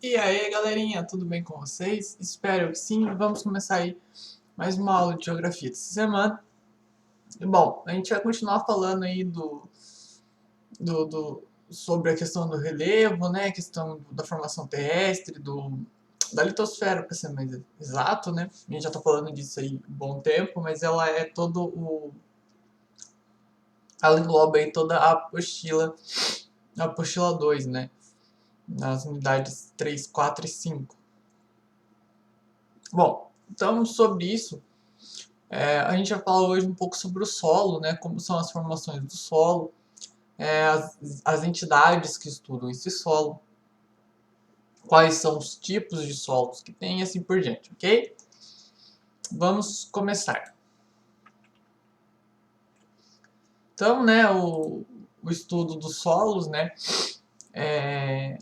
E aí, galerinha, tudo bem com vocês? Espero que sim. Vamos começar aí mais uma aula de geografia dessa semana. Bom, a gente vai continuar falando aí sobre a questão do relevo, né? A questão da formação terrestre, da litosfera, para ser mais exato, né? A gente já está falando disso aí há um bom tempo, mas ela é todo o... Ela engloba aí toda a apostila 2, né? Nas unidades 3, 4 e 5. Bom, então sobre isso, a gente vai falar hoje um pouco sobre o solo, né, como são as formações do solo, as entidades que estudam esse solo, quais são os tipos de solos que tem e assim por diante, ok? Vamos começar. Então, né, o estudo dos solos, né, é,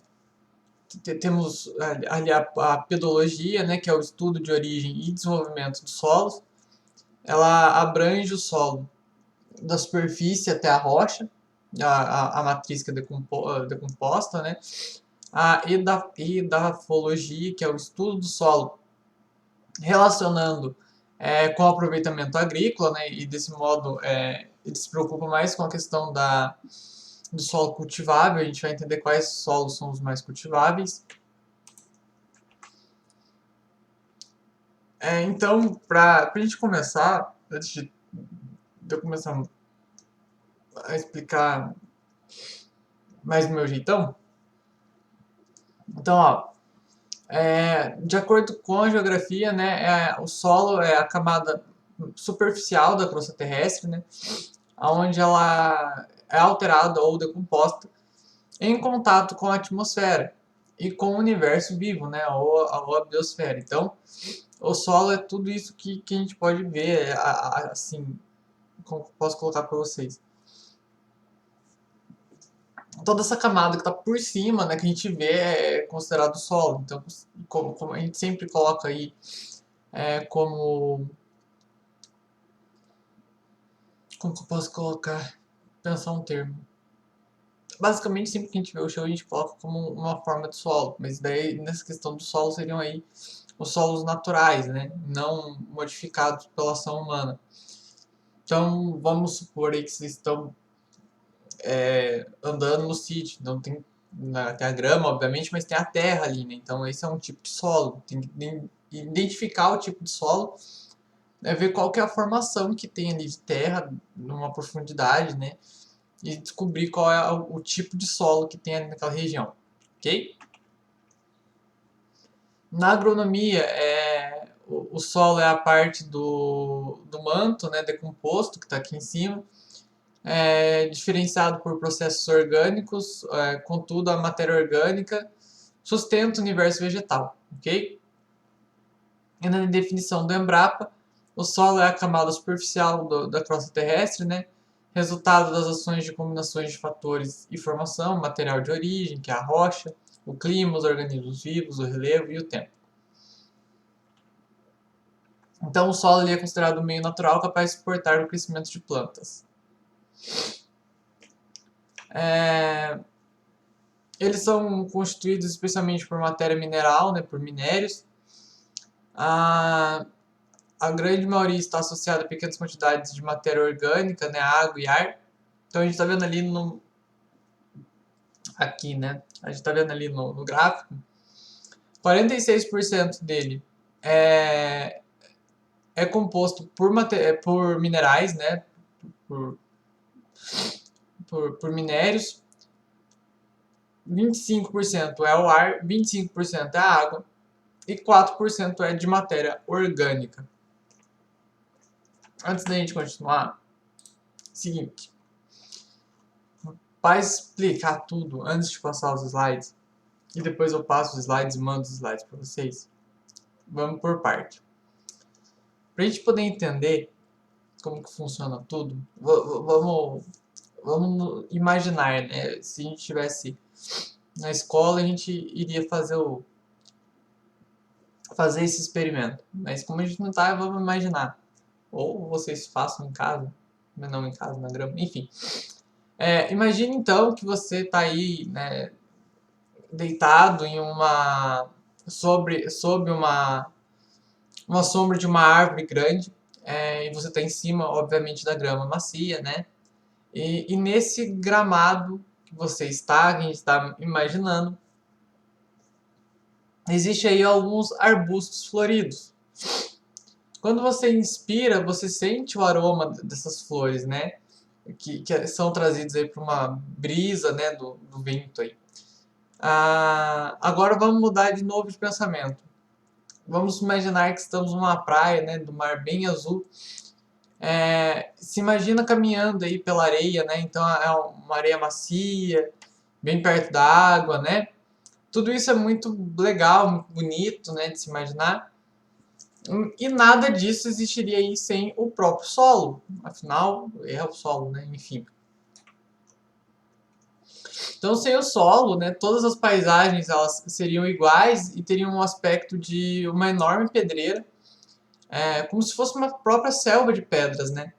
temos ali a pedologia, né, que é o estudo de origem e desenvolvimento dos solos. Ela abrange o solo da superfície até a rocha, a matriz que é decomposta, né? A edafologia, que é o estudo do solo, relacionando com o aproveitamento agrícola, né? E desse modo ele se preocupa mais com a questão do solo cultivável. A gente vai entender quais solos são os mais cultiváveis. Então, para a gente começar, antes de eu começar a explicar mais do meu jeitão, então, ó, de acordo com a geografia, né, o solo é a camada superficial da crosta terrestre, né, onde ela é alterada ou decomposta em contato com a atmosfera e com o universo vivo, né, ou a biosfera. Então, o solo é tudo isso que a gente pode ver, assim, como posso colocar para vocês. Toda essa camada que está por cima, né, que a gente vê é considerado solo. Então, como a gente sempre coloca aí como que eu posso colocar, pensar um termo. Basicamente, sempre que a gente vê o chão, a gente coloca como uma forma de solo, mas daí nessa questão do solo seriam aí os solos naturais, né, não modificados pela ação humana. Então, vamos supor aí que vocês estão andando no sítio, então tem a grama, obviamente, mas tem a terra ali, né? Então esse é um tipo de solo. Tem que identificar o tipo de solo, né? Ver qual que é a formação que tem ali de terra numa profundidade, né? E descobrir qual é o tipo de solo que tem ali naquela região, ok? Na agronomia, o solo é a parte do manto, né, decomposto, que está aqui em cima, diferenciado por processos orgânicos, contudo a matéria orgânica sustenta o universo vegetal, ok? E na definição do Embrapa, o solo é a camada superficial da crosta terrestre, né? Resultado das ações de combinações de fatores e formação, material de origem, que é a rocha, o clima, os organismos vivos, o relevo e o tempo. Então o solo é considerado um meio natural capaz de suportar o crescimento de plantas. Eles são constituídos especialmente por matéria mineral, né, por minérios. A, a grande maioria está associada a pequenas quantidades de matéria orgânica, né, água e ar. Então a gente está vendo ali aqui, né? A gente está vendo ali no gráfico, 46% dele é, é composto por minerais, né? Por, por minérios. 25% é o ar, 25% é a água e 4% é de matéria orgânica. Antes da gente continuar, seguinte, para explicar tudo antes de passar os slides, e depois eu passo os slides e mando os slides para vocês, vamos por parte. Para a gente poder entender como que funciona tudo, vamos imaginar, né? Se a gente estivesse na escola, a gente iria fazer esse experimento. Mas como a gente não está, vamos imaginar. Ou vocês façam em casa, mas não em casa, na grama, enfim. Imagine então que você está aí, né, deitado em sob uma sombra de uma árvore grande, e você está em cima, obviamente, da grama macia, né? E nesse gramado que você está, que a gente está imaginando, existe aí alguns arbustos floridos. Quando você inspira, você sente o aroma dessas flores, né? Que são trazidos aí por uma brisa, né, do vento aí. Agora vamos mudar de novo de pensamento. Vamos imaginar que estamos numa praia, né, do mar bem azul. Se imagina caminhando aí pela areia, né? Então é uma areia macia, bem perto da água, né? Tudo isso é muito legal, muito bonito, né, de se imaginar. E nada disso existiria aí sem o próprio solo. Afinal, é o solo, né? Enfim. Então, sem o solo, né, todas as paisagens elas seriam iguais e teriam um aspecto de uma enorme pedreira, como se fosse uma própria selva de pedras, né?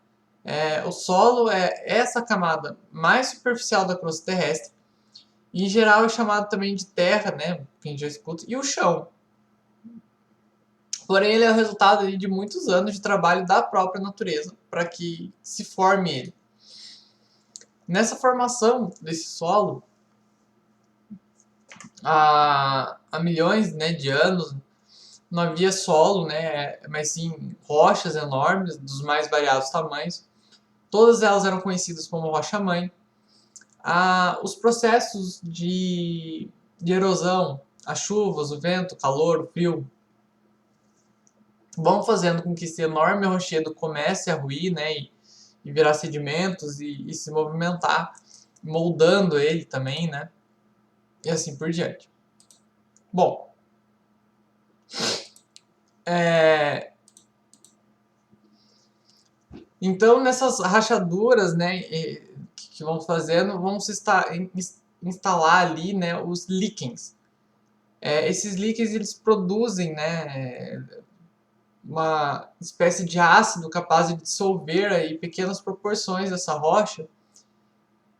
O solo é essa camada mais superficial da crosta terrestre e, em geral, é chamado também de terra, né? Que a gente já escuta, e o chão. Porém, ele é o resultado de muitos anos de trabalho da própria natureza para que se forme ele. Nessa formação desse solo, há milhões, né, de anos, não havia solo, né, mas sim rochas enormes dos mais variados tamanhos. Todas elas eram conhecidas como rocha-mãe. Os processos de erosão, as chuvas, o vento, o calor, o frio, vão fazendo com que esse enorme rochedo comece a ruir, né, e virar sedimentos e se movimentar, moldando ele também, né, e assim por diante. Bom, então nessas rachaduras, né, que vão fazendo, vão se instalar ali, né, os líquens. Esses líquens eles produzem, né, uma espécie de ácido capaz de dissolver aí pequenas proporções dessa rocha.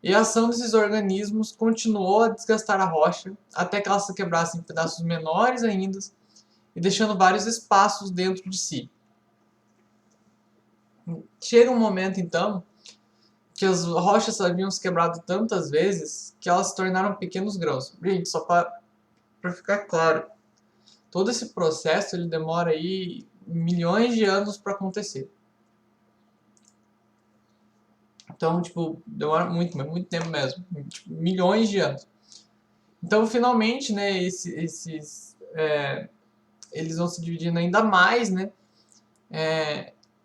E a ação desses organismos continuou a desgastar a rocha até que ela se quebrasse em pedaços menores ainda e deixando vários espaços dentro de si. Chega um momento então que as rochas haviam se quebrado tantas vezes que elas se tornaram pequenos grãos. Gente, só para ficar claro, todo esse processo ele demora aí milhões de anos para acontecer. Então, tipo, demora muito, mas muito tempo mesmo. Tipo, milhões de anos. Então, finalmente, né, eles vão se dividindo ainda mais, né,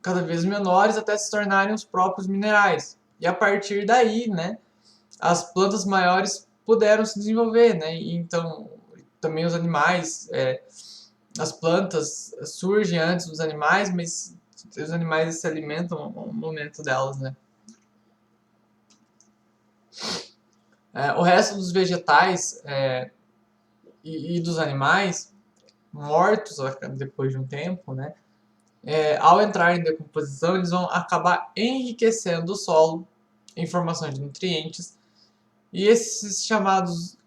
cada vez menores até se tornarem os próprios minerais. E a partir daí, né, as plantas maiores puderam se desenvolver, né, e então também os animais, as plantas surgem antes dos animais, mas os animais se alimentam no momento delas, né. O resto dos vegetais e dos animais mortos depois de um tempo, né, ao entrar em decomposição, eles vão acabar enriquecendo o solo em formação de nutrientes e essa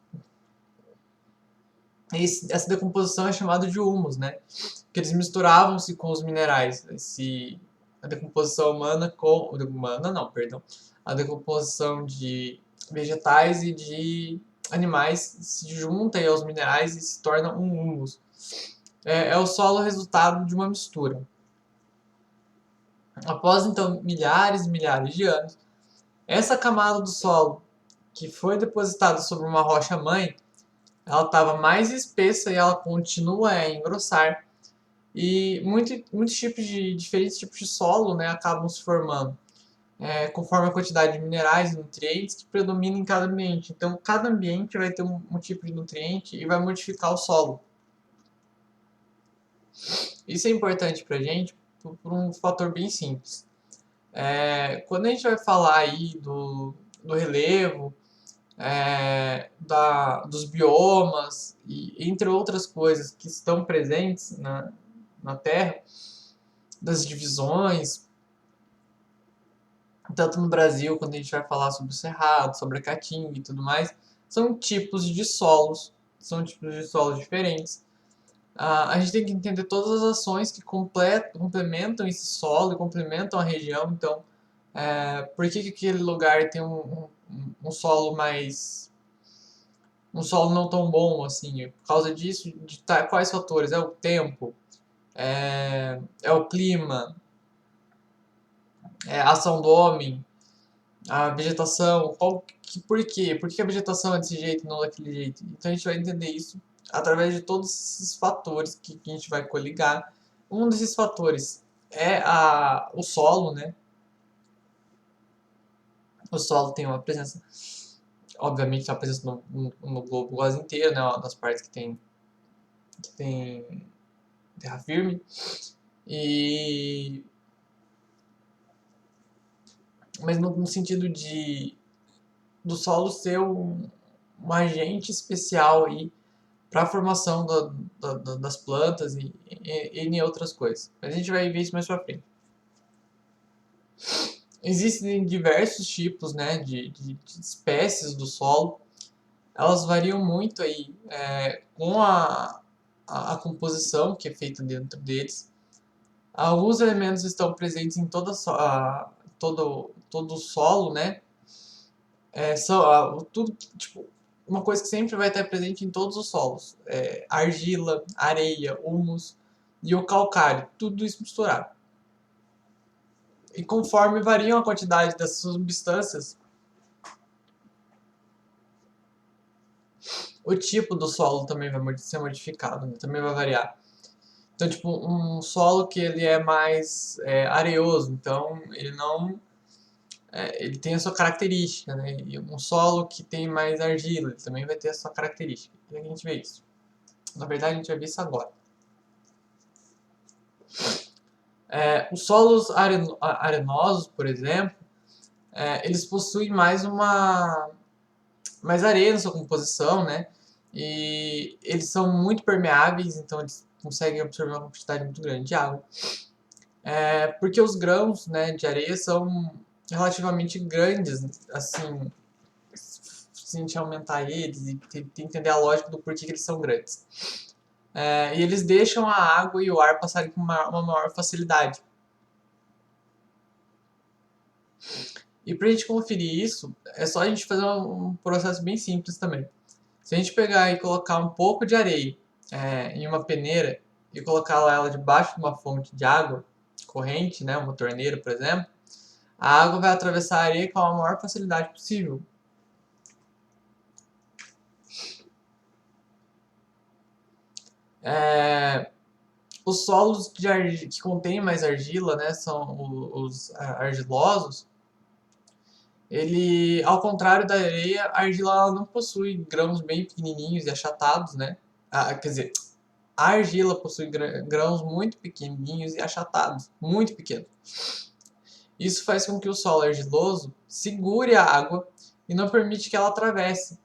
decomposição é chamada de humus, né, que eles misturavam-se com os minerais. A decomposição humana não, perdão, a decomposição de vegetais e de animais se junta aí aos minerais e se torna um humus. É o solo resultado de uma mistura. Após então milhares e milhares de anos, essa camada do solo que foi depositada sobre uma rocha-mãe, ela estava mais espessa e ela continua a engrossar. E muitos diferentes tipos de solo, né, acabam se formando, conforme a quantidade de minerais e nutrientes que predomina em cada ambiente. Então, cada ambiente vai ter um tipo de nutriente e vai modificar o solo. Isso é importante para a gente por um fator bem simples. Quando a gente vai falar aí do relevo, dos biomas, e entre outras coisas que estão presentes na Terra, das divisões, tanto no Brasil, quando a gente vai falar sobre o Cerrado, sobre a Caatinga e tudo mais, são tipos de solos são tipos de solos diferentes. A gente tem que entender todas as ações que complementam esse solo e complementam a região. Então, por que aquele lugar tem um solo mais... um solo não tão bom, assim? Por causa disso, quais fatores? É o tempo? É o clima? É a ação do homem? A vegetação? Por quê? Por que a vegetação é desse jeito e não daquele jeito? Então a gente vai entender isso através de todos esses fatores que a gente vai coligar. Um desses fatores é o solo, né? O solo tem uma presença, obviamente, uma presença no globo quase inteiro, né? Nas partes que tem terra firme. E... Mas no sentido do solo ser um agente especial aí para a formação das plantas e em outras coisas. Mas a gente vai ver isso mais para frente. Existem diversos tipos, né, de espécies do solo. Elas variam muito aí com a composição que é feita dentro deles. Alguns elementos estão presentes em todo o solo, né? Tudo, tipo, uma coisa que sempre vai estar presente em todos os solos. Argila, areia, humus e o calcário. Tudo isso misturado. E conforme variam a quantidade dessas substâncias, o tipo do solo também vai ser modificado, né? Também vai variar. Então, tipo, um solo que ele é mais areoso, então ele não... ele tem a sua característica, né? E um solo que tem mais argila, ele também vai ter a sua característica. E a gente vê isso. Na verdade, a gente vai ver isso agora. Os solos arenosos, por exemplo, eles possuem mais areia na sua composição, né? E eles são muito permeáveis, então eles conseguem absorver uma quantidade muito grande de água. Porque os grãos, né, de areia são relativamente grandes, assim, se a gente aumentar eles e entender a lógica do porquê que eles são grandes. E eles deixam a água e o ar passarem com uma maior facilidade. E para a gente conferir isso, é só a gente fazer um processo bem simples também. Se a gente pegar e colocar um pouco de areia em uma peneira e colocar ela debaixo de uma fonte de água corrente, né, uma torneira, por exemplo, a água vai atravessar a areia com a maior facilidade possível. Os solos que contêm mais argila, né, são os argilosos. Ele, ao contrário da areia, a argila ela não possui grãos bem pequenininhos e achatados, né? Quer dizer, a argila possui grãos muito pequenininhos e achatados, muito pequenos. Isso faz com que o solo argiloso segure a água e não permite que ela atravesse.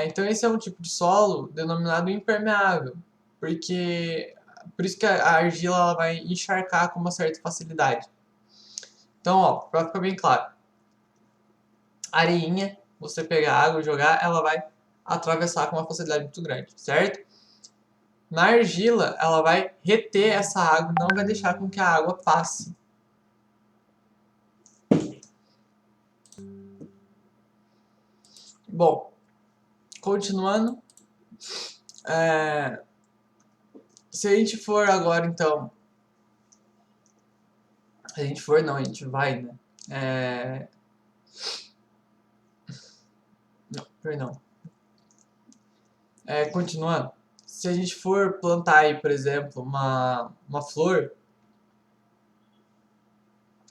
Então esse é um tipo de solo denominado impermeável, por isso que a argila ela vai encharcar com uma certa facilidade. Então, ó, para ficar bem claro, areinha, você pegar água e jogar, ela vai atravessar com uma facilidade muito grande, certo? Na argila, ela vai reter essa água, não vai deixar com que a água passe. Bom, continuando, se a gente for agora, então, a gente for, não, a gente vai, né? Não, perdão. Continuando, se a gente for plantar aí, por exemplo, uma flor,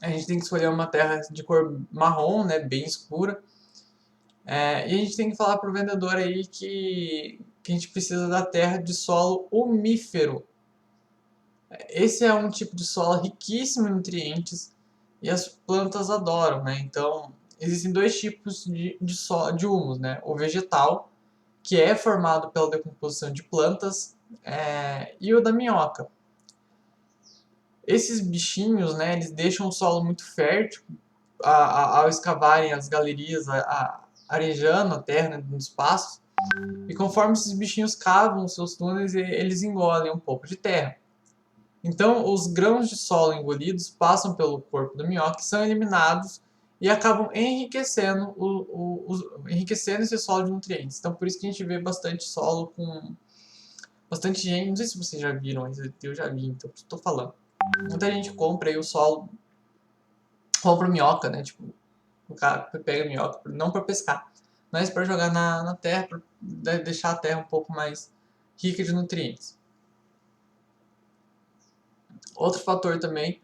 a gente tem que escolher uma terra de cor marrom, né, bem escura. E a gente tem que falar pro vendedor aí que a gente precisa da terra de solo umífero. Esse é um tipo de solo riquíssimo em nutrientes e as plantas adoram, né? Então, existem dois tipos de humus, né? O vegetal, que é formado pela decomposição de plantas, e o da minhoca. Esses bichinhos, né, eles deixam o solo muito fértil ao escavarem as galerias, arejando a terra, né, no espaço. E conforme esses bichinhos cavam seus túneis, eles engolem um pouco de terra. Então, os grãos de solo engolidos passam pelo corpo da minhoca, são eliminados e acabam enriquecendo, enriquecendo esse solo de nutrientes. Então, por isso que a gente vê bastante solo com bastante gente. Não sei se vocês já viram, mas eu já vi, então estou falando. Muita gente compra aí o solo, compra minhoca, né? Tipo, o cara pega minhoca, não para pescar, mas para jogar na terra, para deixar a terra um pouco mais rica de nutrientes. Outro fator também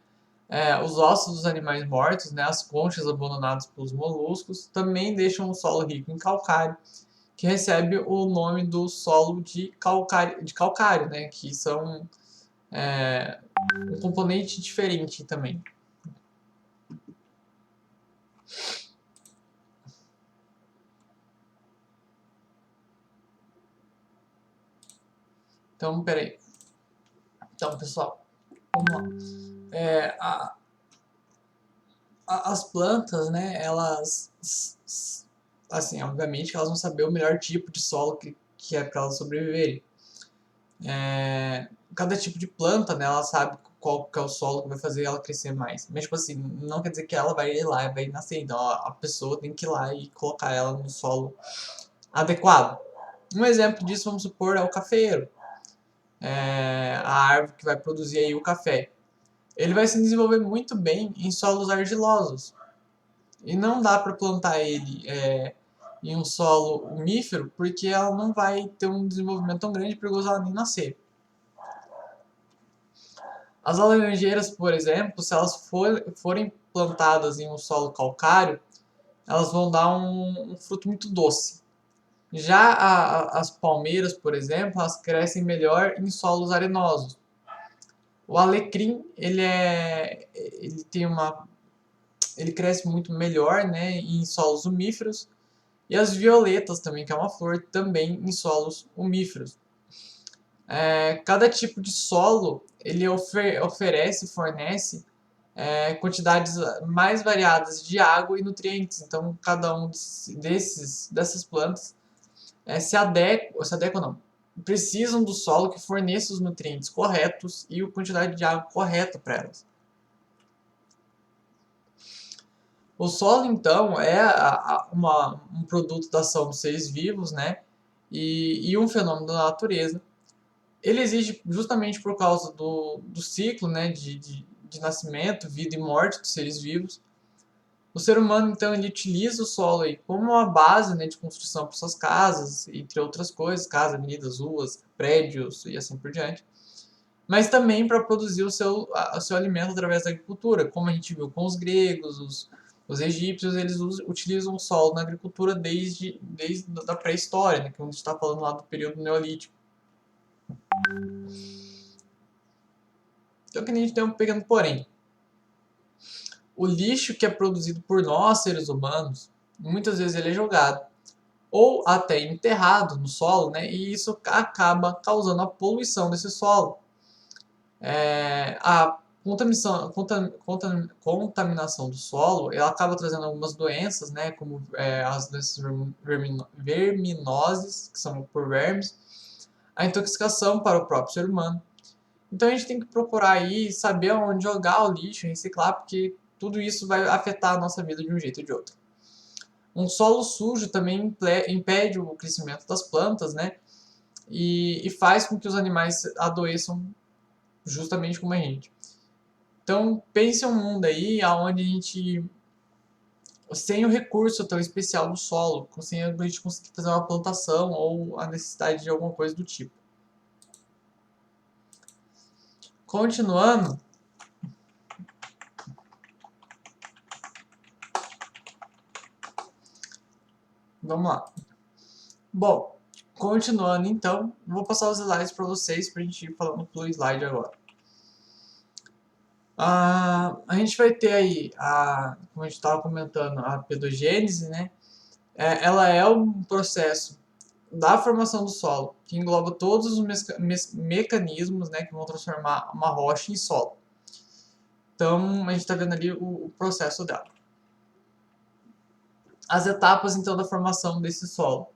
os ossos dos animais mortos, né, as conchas abandonadas pelos moluscos, também deixam o solo rico em calcário, que recebe o nome do solo de calcário, né, que são um componente diferente também. Então, peraí. Então, pessoal, vamos lá. As plantas, né, elas, assim, obviamente elas vão saber o melhor tipo de solo que é para elas sobreviverem. Cada tipo de planta, né, ela sabe qual que é o solo que vai fazer ela crescer mais. Mas, tipo assim, não quer dizer que ela vai ir lá e vai nascer. Então, a pessoa tem que ir lá e colocar ela no solo adequado. Um exemplo disso, vamos supor, é o cafeiro. A árvore que vai produzir aí o café. Ele vai se desenvolver muito bem em solos argilosos. E não dá para plantar ele em um solo umífero, porque ela não vai ter um desenvolvimento tão grande, perigoso ela nem nascer. As laranjeiras, por exemplo, se elas forem plantadas em um solo calcário, elas vão dar um fruto muito doce. Já as palmeiras, por exemplo, elas crescem melhor em solos arenosos. O alecrim, ele cresce muito melhor, né, em solos umíferos. E as violetas também, que é uma flor, também em solos umíferos. Cada tipo de solo ele oferece, fornece quantidades mais variadas de água e nutrientes. Então, cada um dessas plantas se adequa não, precisam do solo que forneça os nutrientes corretos e a quantidade de água correta para elas. O solo, então, é um produto da ação dos seres vivos, né? E um fenômeno da natureza. Ele existe justamente por causa do ciclo, né, de nascimento, vida e morte dos seres vivos. O ser humano, então, ele utiliza o solo aí como uma base, né, de construção para suas casas, entre outras coisas, casas, avenidas, ruas, prédios e assim por diante. Mas também para produzir o seu alimento através da agricultura, como a gente viu com os gregos, os egípcios, eles utilizam o solo na agricultura desde a pré-história, né, que a gente está falando lá do período neolítico. Então, que a gente tem um pequeno porém. O lixo que é produzido por nós, seres humanos, muitas vezes ele é jogado ou até enterrado no solo, né? E isso acaba causando a poluição desse solo. A contaminação do solo, ela acaba trazendo algumas doenças, né? Como as doenças verminoses, que são por vermes, a intoxicação para o próprio ser humano. Então a gente tem que procurar aí saber onde jogar o lixo, reciclar, porque tudo isso vai afetar a nossa vida de um jeito ou de outro. Um solo sujo também impede o crescimento das plantas, né? E faz com que os animais adoeçam justamente como a gente. Então pense um mundo aí onde a gente, sem o recurso tão especial do solo, sem a gente conseguir fazer uma plantação ou a necessidade de alguma coisa do tipo. Continuando, vamos lá. Bom, continuando então, vou passar os slides para vocês para a gente ir falando pelo slide agora. A gente vai ter aí, como a gente estava comentando, a pedogênese, né? Ela é um processo da formação do solo, que engloba todos os mecanismos, né, que vão transformar uma rocha em solo. Então, a gente está vendo ali o processo dela. As etapas, então, da formação desse solo.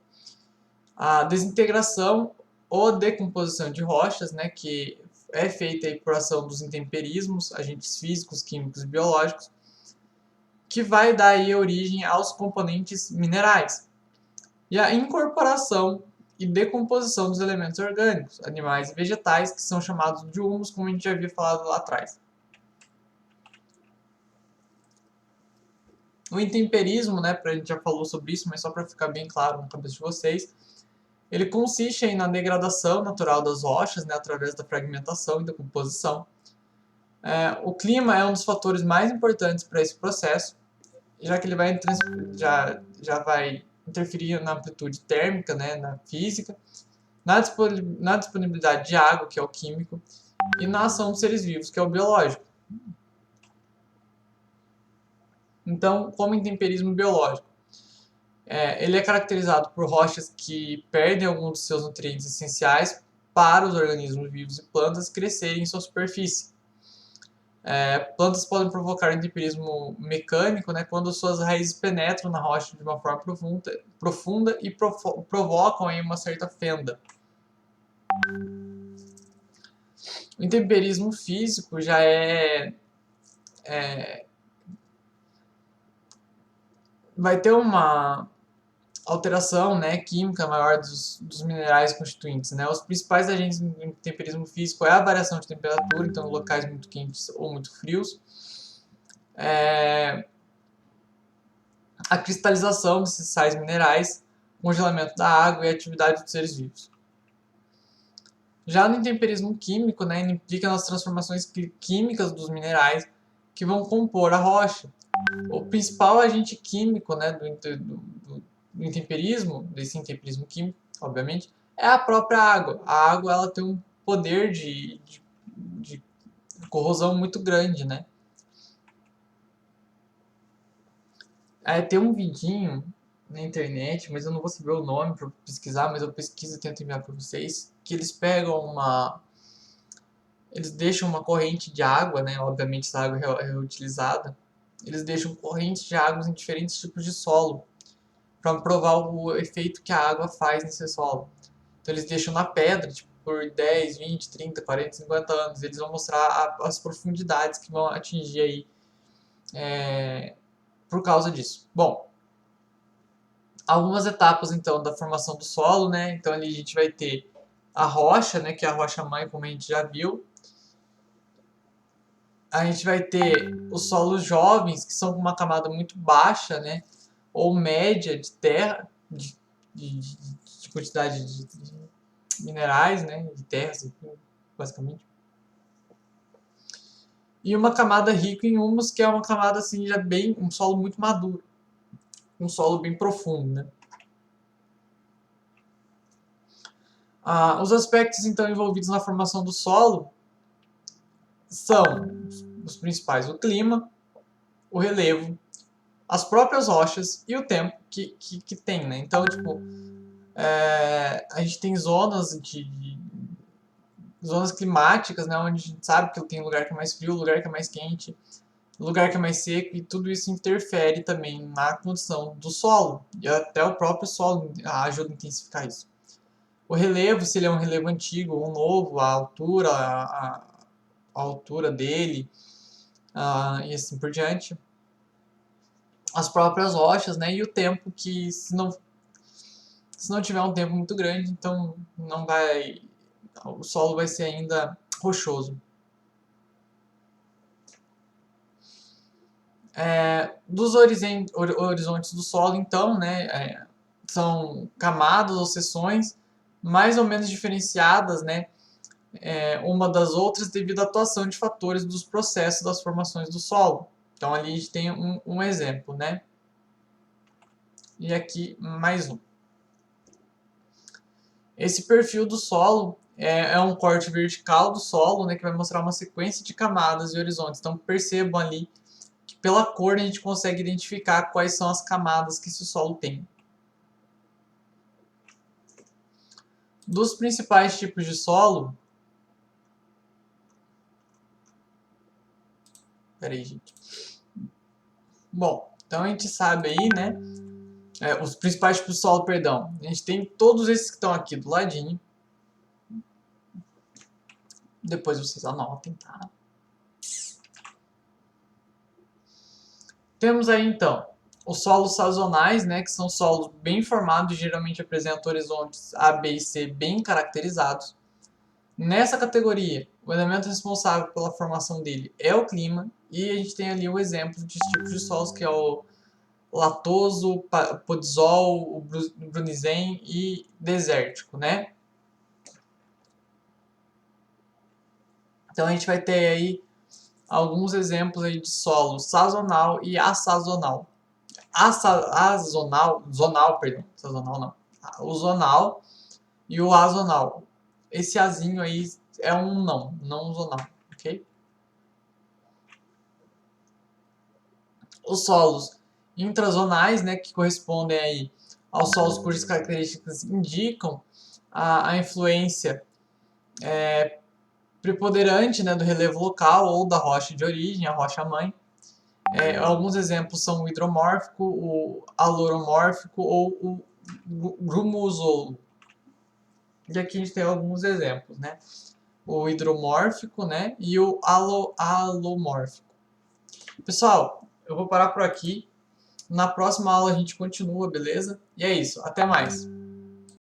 A desintegração ou decomposição de rochas, né, que é feita aí por ação dos intemperismos, agentes físicos, químicos e biológicos, que vai dar aí origem aos componentes minerais. E a incorporação e decomposição dos elementos orgânicos, animais e vegetais, que são chamados de humus, como a gente já havia falado lá atrás. O intemperismo, né, a gente já falou sobre isso, mas só para ficar bem claro na cabeça de vocês, ele consiste aí na degradação natural das rochas, né, através da fragmentação e decomposição. O clima é um dos fatores mais importantes para esse processo, já que ele vai, já vai interferir na amplitude térmica, né, na física, na disponibilidade de água, que é o químico, e na ação dos seres vivos, que é o biológico. Então, como intemperismo biológico, ele é caracterizado por rochas que perdem alguns dos seus nutrientes essenciais para os organismos vivos e plantas crescerem em sua superfície. Plantas podem provocar intemperismo mecânico, né, quando suas raízes penetram na rocha de uma forma profunda e provocam aí uma certa fenda. O intemperismo físico já vai ter uma alteração, né, química maior dos minerais constituintes, né? Os principais agentes do intemperismo físico é a variação de temperatura, então locais muito quentes ou muito frios, a cristalização desses sais minerais, congelamento da água e a atividade dos seres vivos. Já no intemperismo químico, né, ele implica nas transformações químicas dos minerais que vão compor a rocha. O principal agente químico, né, do intemperismo, desse intemperismo químico, obviamente, é a própria água. A água ela tem um poder de corrosão muito grande, né? Tem um vidinho na internet, mas eu não vou saber o nome para pesquisar, mas eu pesquiso e tento enviar para vocês, que eles pegam eles deixam uma corrente de água, né? Obviamente essa água é reutilizada. Eles deixam correntes de água em diferentes tipos de solo para provar o efeito que a água faz nesse solo. Então eles deixam na pedra, tipo, por 10, 20, 30, 40, 50 anos. Eles vão mostrar as profundidades que vão atingir aí por causa disso. Bom, algumas etapas então da formação do solo, né? Então ali a gente vai ter a rocha, né, que é a rocha mãe, como a gente já viu. A gente vai ter os solos jovens, que são com uma camada muito baixa, né, ou média de terra, de quantidade de minerais, né, de terras, basicamente. E uma camada rica em humus, que é uma camada assim já bem, um solo muito maduro, um solo bem profundo, né. Os aspectos então envolvidos na formação do solo são os principais: o clima, o relevo, as próprias rochas e o tempo que tem, né. Então, tipo, a gente tem zonas climáticas, né, onde a gente sabe que tem lugar que é mais frio, lugar que é mais quente, lugar que é mais seco, e tudo isso interfere também na condição do solo, e até o próprio solo ajuda a intensificar isso. O relevo, se ele é um relevo antigo ou novo, a altura dele, e assim por diante. As próprias rochas, né, e o tempo, que se não tiver um tempo muito grande, então o solo vai ser ainda rochoso. Dos horizontes do solo, então, né, são camadas ou seções mais ou menos diferenciadas, né, uma das outras devido à atuação de fatores dos processos das formações do solo. Então ali a gente tem um exemplo, né? E aqui mais um. Esse perfil do solo é um corte vertical do solo, né, que vai mostrar uma sequência de camadas e horizontes. Então percebam ali que pela cor a gente consegue identificar quais são as camadas que esse solo tem. Dos principais tipos de solo... Peraí, gente. Bom, então a gente sabe aí, né, os principais tipos de solo, perdão. A gente tem todos esses que estão aqui do ladinho. Depois vocês anotem, tá? Temos aí então os solos sazonais, né, que são solos bem formados e geralmente apresentam horizontes A, B e C bem caracterizados. Nessa categoria, o elemento responsável pela formação dele é o clima, e a gente tem ali o exemplo de tipos de solos, que é o latoso, podzol, o brunisen e desértico, né? Então a gente vai ter aí alguns exemplos aí de solo sazonal e assazonal. Zonal, perdão, sazonal não. O zonal e o azonal. Esse azinho aí é um não zonal, ok? Os solos intrazonais, né, que correspondem aí aos solos cujas características indicam a influência preponderante, né, do relevo local ou da rocha de origem, a rocha-mãe. Alguns exemplos são o hidromórfico, o aloromórfico ou o grumusolo. E aqui a gente tem alguns exemplos, né? O hidromórfico, né? E o alomórfico. Pessoal, eu vou parar por aqui. Na próxima aula a gente continua, beleza? E é isso. Até mais.